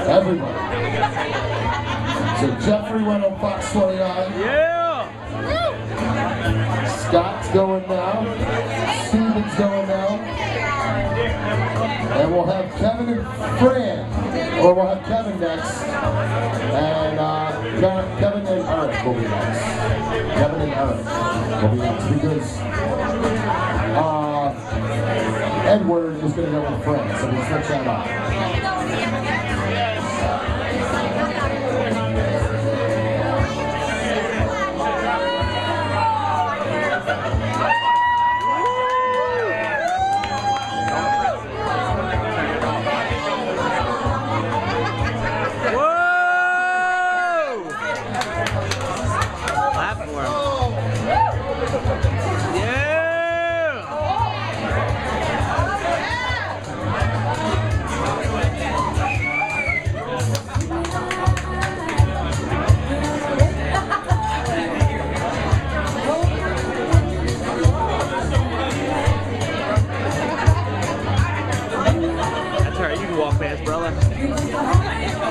Everybody. So Jeffrey went on Fox 29. Yeah! Scott's going now. Steven's going now. And we'll have Kevin and Fran. Or we'll have Kevin next. And Kevin and Eric will be next. Kevin and Eric will be next because Edward is going to go with Fran. So we switch that up.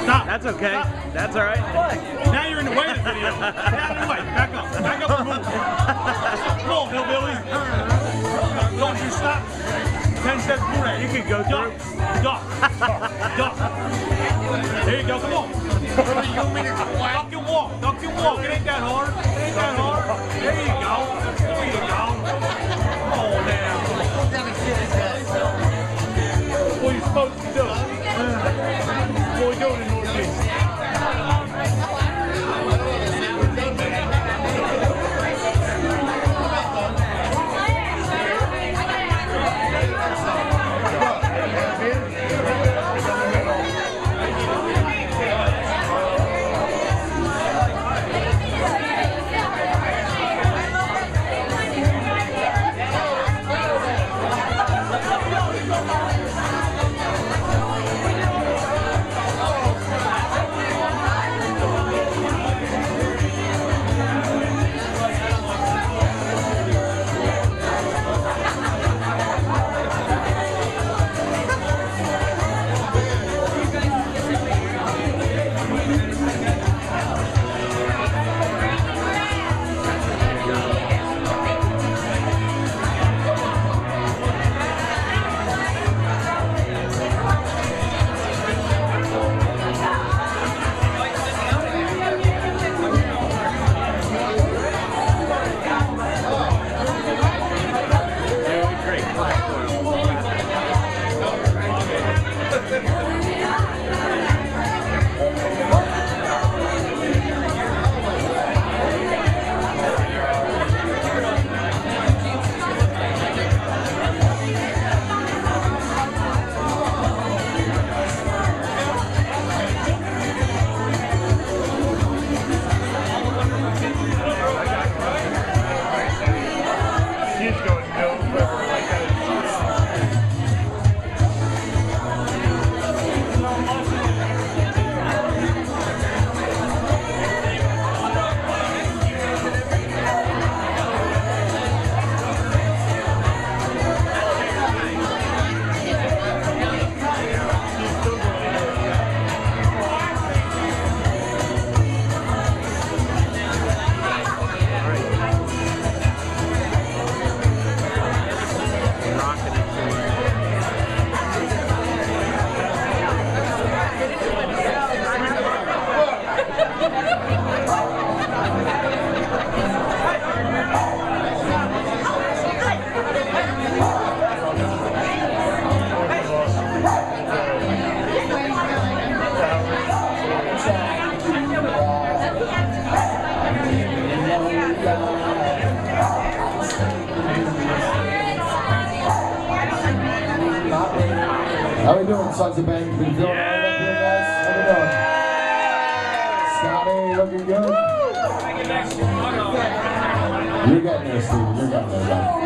Stop. That's okay. Stop. That's all right. Now you're in the way of the video. Get out of the way. Back up. Back up and move. Come on, hillbilly. Don't you stop. 10 steps through that. You can go through. Duck. Duck. There you go. Come on. Duck and walk. Duck and walk. It ain't that hard. It ain't that hard. There you go. There you go. Oh, man. That's what you're supposed to do. What are we doing in Northeast? How we doing, Sons of Bang? Been feeling all right up here, guys? How we doing? Scotty, looking good? You're getting there, Steven. You're getting there, buddy.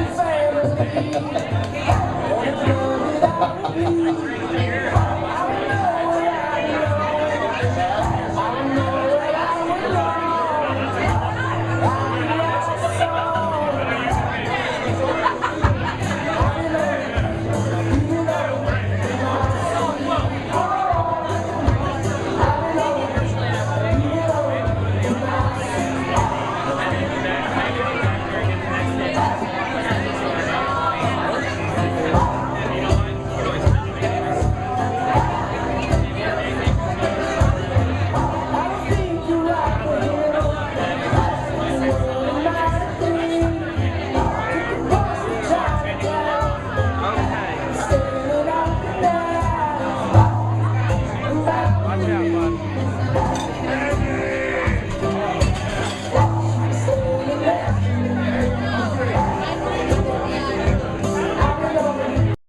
yeah, bud.